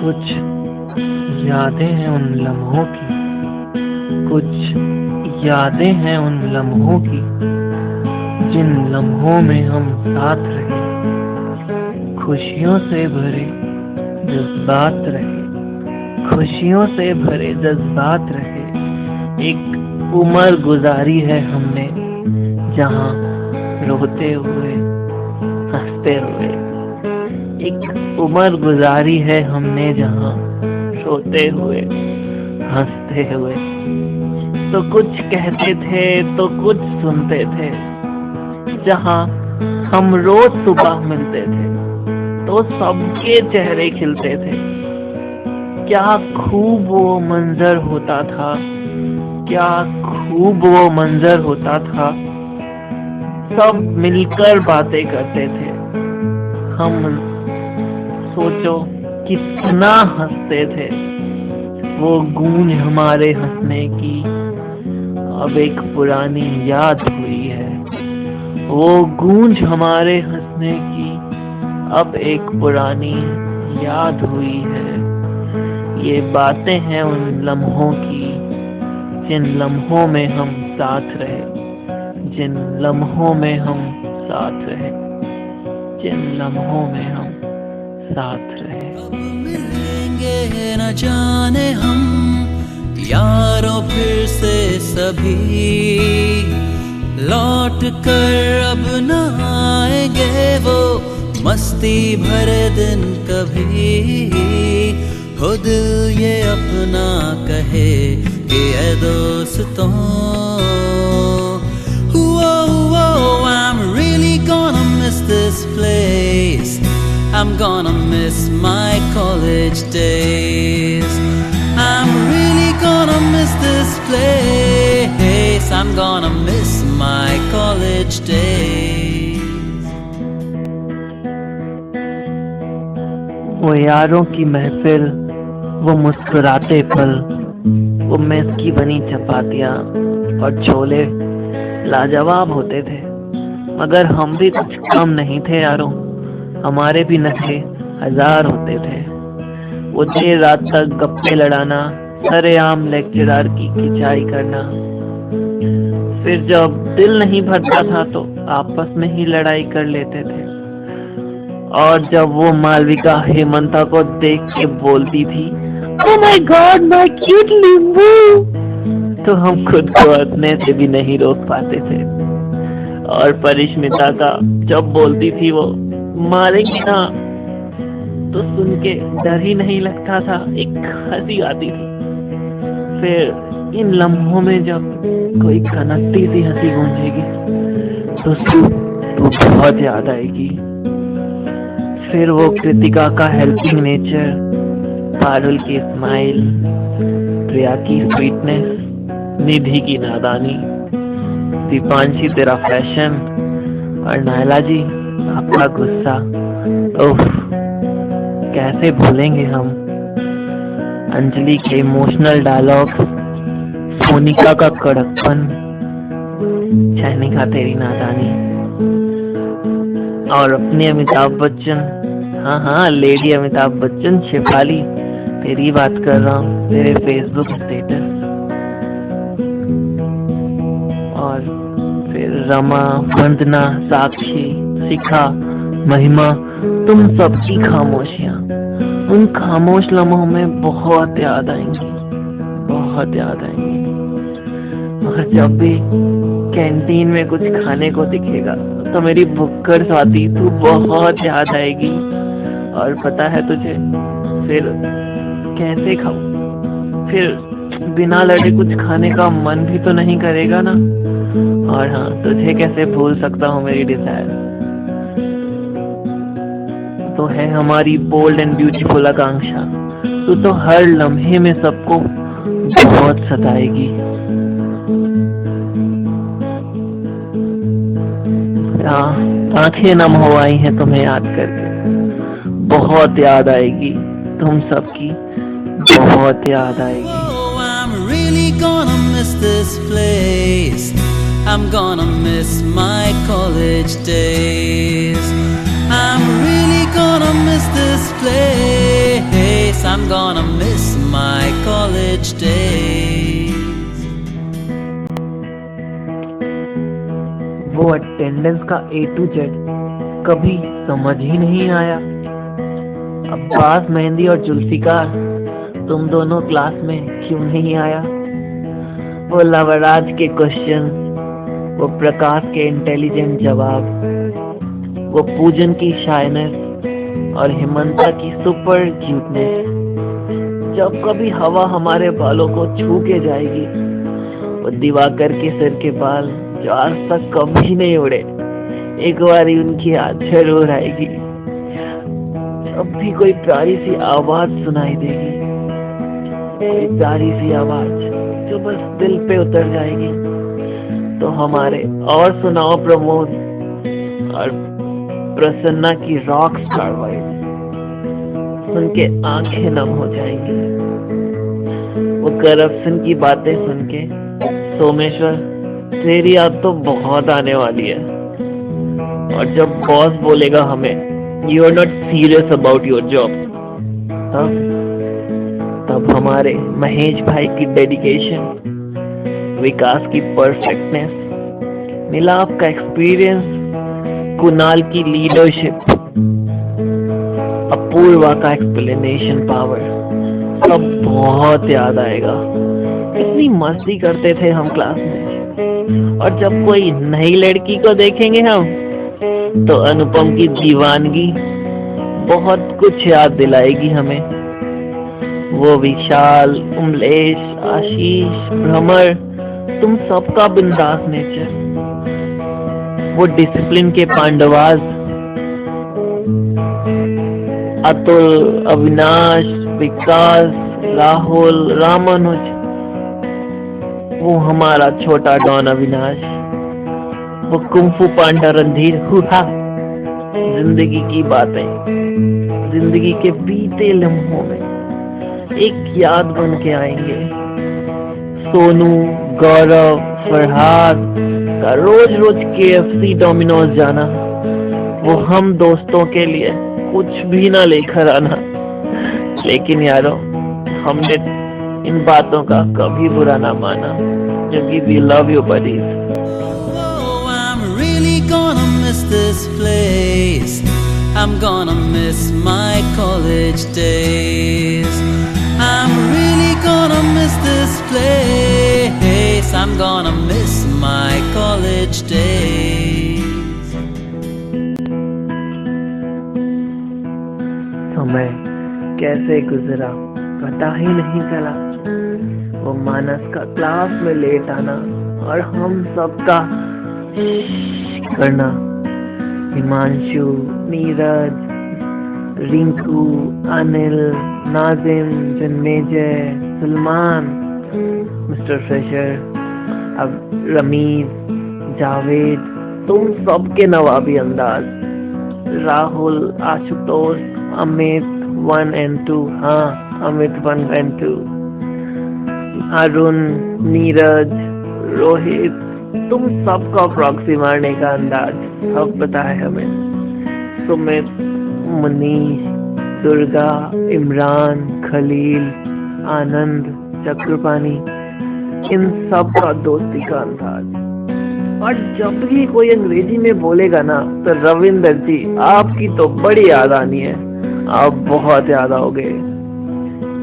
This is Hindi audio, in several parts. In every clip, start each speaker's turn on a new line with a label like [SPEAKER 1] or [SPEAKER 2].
[SPEAKER 1] कुछ यादें हैं उन लम्हों की, कुछ यादें हैं उन लम्हों की, जिन लम्हों में हम साथ रहे, खुशियों से भरे जज्बात रहे, खुशियों से भरे जज्बात रहे। एक उम्र गुजारी है हमने जहाँ रोते हुए हंसते हुए, एक उम्र गुजारी है हमने जहाँ रोते हुए हंसते हुए। तो कुछ कहते थे तो कुछ सुनते थे, जहाँ हम रोज सुबह मिलते थे तो सबके चेहरे खिलते थे। क्या खूब वो मंजर होता था, क्या खूब वो मंजर होता था। सब मिलकर बातें करते थे, हम सोचो कितना हंसते थे। वो गूंज हमारे हंसने की अब एक पुरानी याद हुई है, वो गूंज हमारे हंसने की अब एक पुरानी याद हुई है। ये बातें हैं उन लम्हों की, जिन लम्हों में हम साथ रहे, जिन लम्हों में हम साथ रहे, जिन लम्हों में हम साथ रहे।
[SPEAKER 2] कब मिलेंगे न जाने हम यारों फिर से सभी, लौट कर अब न आएंगे वो मस्ती भरे दिन कभी। हो दिल ये अपना कहे कि ऐ दोस्तों, I'm really gonna miss this place, I'm gonna miss my college days. I'm really gonna miss this place, I'm gonna miss my college days.
[SPEAKER 1] वो यारों की महफिल, वो मुस्कुराते पल, वो मेस की बनी चपातियाँ और छोले लाजवाब होते थे। मगर हम भी कुछ कम नहीं थे यारों, हमारे भी नशे हजार होते थे। वो देर रात तक गप्पे लड़ाना, सरेआम लेक्चरर की खिंचाई करना, फिर जब दिल नहीं भरता था तो आपस में ही लड़ाई कर लेते थे। और जब वो मालविका हेमंता को देख के बोलती थी, oh my God my cute लींबू, तो हम खुद को हंसने से भी नहीं रोक पाते थे। और परिष्मिता का जब बोलती थी वो मारेंगी ना, तो सुन के डर ही नहीं लगता था, एक हंसी आती थी। फिर इन लम्हों में जब कोई कनकती सी हंसी गूंजेगी तो तू बहुत याद आएगी। फिर वो कृतिका का हेल्पिंग नेचर, पारुल की स्माइल, प्रिया की स्वीटनेस, निधि की नादानी, दीपांशी तेरा फैशन और नायला जी आपका गुस्सा। ओह कैसे भूलेंगे हम अंजलि के इमोशनल डायलॉग, सोनिका का कड़कपन, चैनिका तेरी नादानी, और अपने अमिताभ बच्चन, हाँ लेडी अमिताभ बच्चन, शेफाली तेरी बात कर रहा हूँ, तेरे फेसबुक स्टेटस। और फिर रमा, वंदना, साक्षी, शिखा, महिमा, तुम सबकी खामोशियाँ उन खामोश लम्हों में बहुत याद आएंगी, बहुत याद आएंगी। और जब भी कैंटीन में कुछ खाने को दिखेगा तो मेरी भुक्कड़ स्वाति तू बहुत याद आएगी। और पता है तुझे फिर कैसे खाऊं, फिर बिना लड़े कुछ खाने का मन भी तो नहीं करेगा ना। और हाँ, तुझे कैसे भूल सकता हूँ मेरी डिजायर। तो है हमारी बोल्ड एंड ब्यूटीफुल आकांक्षा, तू तो हर लम्हे में सबको बहुत सताएगी। आंखें नम हो आई हैं तुम्हें याद करके, बहुत याद आएगी, तुम सबकी बहुत याद आएगी।
[SPEAKER 2] I'm really gonna miss this place, I'm gonna miss my college days. I'm really gonna miss this place, I'm gonna miss my college days.
[SPEAKER 1] वो अटेंडेंस का A to Z कभी समझ ही नहीं आया। अब्बास, मेहंदी और जुल्फिकार, तुम दोनों क्लास में क्यों नहीं आया? वो लवराज के क्वेश्चन, वो प्रकाश के इंटेलिजेंट जवाब, वो पूजन की शाइनेस और हिमंता की सुपर क्यूटनेस। जब कभी हवा हमारे बालों को छू के जाएगी, वो दिवाकर के सिर के बाल जो आज तक कभी नहीं उड़े, एक बारी उनकी याद जरूर आएगी। जब भी कोई प्यारी सी आवाज सुनाई देगी, कोई प्यारी सी आवाज जो बस दिल पे उतर जाएगी, तो हमारे और सुनाओ प्रमोद और प्रसन्ना की रॉक स्टार वॉइस सुन के आंखें नम हो जाएंगी। वो करप्शन की बातें सुन के, सोमेश्वर तेरी याद तो बहुत आने वाली है। और जब बॉस बोलेगा हमें you are not serious about your job, तब हमारे महेश भाई की डेडिकेशन, विकास की परफेक्टनेस, मिलाप का एक्सपीरियंस, कुणाल की लीडरशिप, अपूर्वा का एक्सप्लेनेशन पावर सब बहुत याद आएगा। कितनी मस्ती करते थे हम क्लास में। और जब कोई नई लड़की को देखेंगे हम, तो अनुपम की दीवानगी बहुत कुछ याद दिलाएगी हमें। वो विशाल, उमलेश, आशीष, भ्रमर, तुम सबका बिंदास नेचर, वो डिसिप्लिन के पांडवास, अतुल, अविनाश, विकास, राहुल, रामानुज, वो हमारा छोटा डॉन अविनाश, वो कुंफू पांडा रणधीर, हुआ जिंदगी की बातें जिंदगी के बीते लम्हों में एक याद बन के आएंगे। सोनू, गौरव, फरहाद का रोज रोज KFC डोमिनोज जाना, वो हम दोस्तों के लिए कुछ भी ना लेकर आना, लेकिन यारो हमने इन बातों का कभी बुरा ना माना, क्योंकि we love you buddies.
[SPEAKER 2] Oh, I'm really gonna miss this place. I'm gonna miss my college days. I'm really gonna miss this place. I'm gonna miss my college days.
[SPEAKER 1] समय कैसे गुजरा पता ही नहीं चला। वो मानस का क्लास में लेट आना और हम सबका करना, हिमांशु, नीरज, रिंकू, अनिल, नाजिम, जन्मेजय, सलमान, मिस्टर फ्रेशर, अब रमीज, जावेद, तुम सबके नवाबी अंदाज, राहुल, आशुतोष, अमित 1 and 2, हाँ अमित 1 and 2, अरुण, नीरज, रोहित, तुम सबका प्रॉक्सी मारने का अंदाज सब पता है हमें। सुमित, मनीष, दुर्गा, इमरान, खलील, आनंद, चक्रपाणी, इन सब का दोस्ती का अंदाज। और जब भी कोई अंग्रेजी में बोलेगा ना, तो रविंदर जी आपकी तो बड़ी याद आनी है, आप बहुत याद आओगे।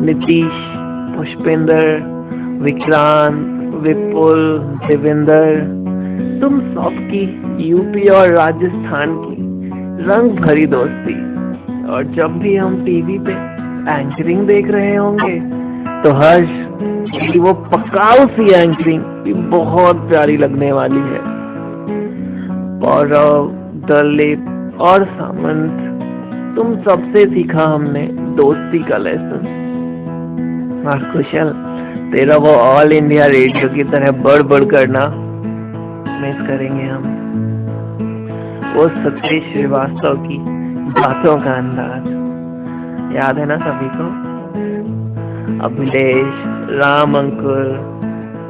[SPEAKER 1] नीतीश, पुष्पेंद्र, विक्रांत, विपुल, देवेंद्र, तुम सबकी यूपी और राजस्थान की रंग भरी दोस्ती। और जब भी हम टीवी पे एंकरिंग देख रहे होंगे, तो हर्ष कि वो पकाऊ सी एंकरिंग भी बहुत प्यारी लगने वाली है। पौरव, दलीप और सामंत, तुम सबसे सीखा हमने दोस्ती का लेसन। और कुशल, तेरा वो ऑल इंडिया रेडियो की तरह बढ़ करना मिस करेंगे हम। वो सतीश श्रीवास्तव की बातों का अंदाज याद है ना सभी को? अभिलेश, राम अंकुर,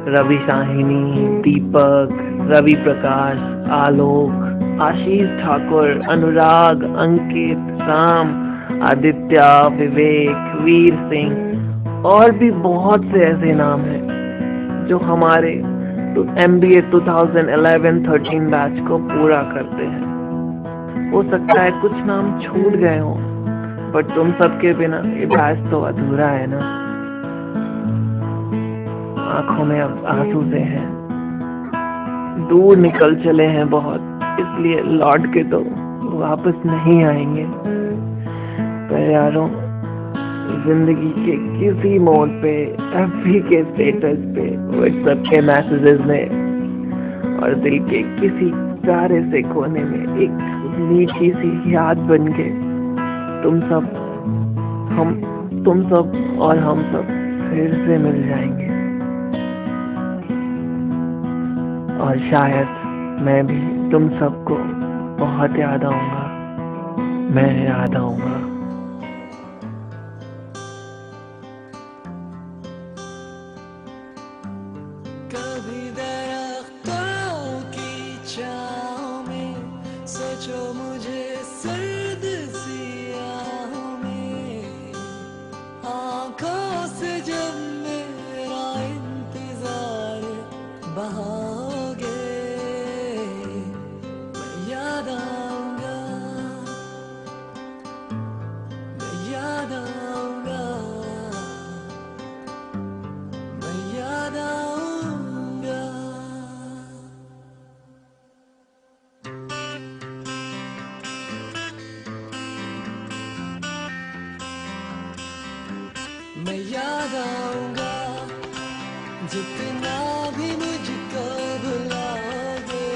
[SPEAKER 1] रवि साहिनी, दीपक, रवि प्रकाश, आलोक, आशीष ठाकुर, अनुराग, अंकित, राम, आदित्य, विवेक, वीर सिंह और भी बहुत से ऐसे नाम हैं जो हमारे MBA 2011-13 बैच को पूरा करते हैं। हो सकता है कुछ नाम छूट गए हों, बट तुम सबके बिना ये बैच तो अधूरा है ना। आंखों में अब आंसू से हैं, दूर निकल चले हैं बहुत, इसलिए लौट के तो वापस नहीं आएंगे। पर यारों, जिंदगी के किसी मोड़ पे, FB के स्टेटस पे, WhatsApp के मैसेजेस में और दिल के किसी प्यारे से कोने में एक मीठी सी याद बन के तुम सब और हम सब फिर से मिल जाएंगे। और शायद मैं भी तुम सबको बहुत याद आऊंगा, मैं याद आऊंगा।
[SPEAKER 2] कभी दरख्तों की छाँव में सोचो मुझे सर्द सियाहों में, आँखों से जब मेरा इंतजार बहाओगे, मैं याद आऊंगा, मैं याद आऊंगा, मैं याद आऊंगा। मैं याद आऊंगा जितना भी मुझको भुलाओगे,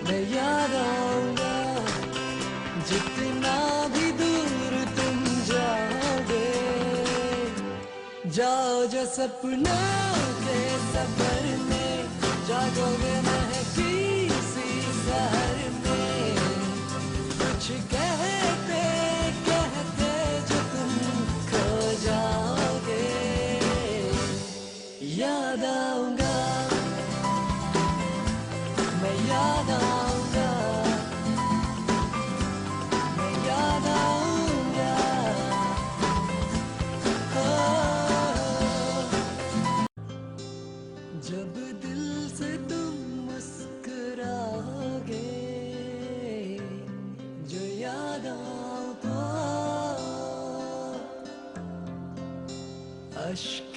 [SPEAKER 2] मैं याद आऊंगा जितना भी दूर तुम जाओगे। जाओ जो सपनों के सफर में, जागोगे महकी सी शहर में, कुछ कहते कहते जो तुम खो जाओगे। याद आऊंगा, मैं याद आऊंगा, मैं याद आऊंगा। जब दिल से तुम मुस्कुराओगे, जो याद आऊं तो अश्क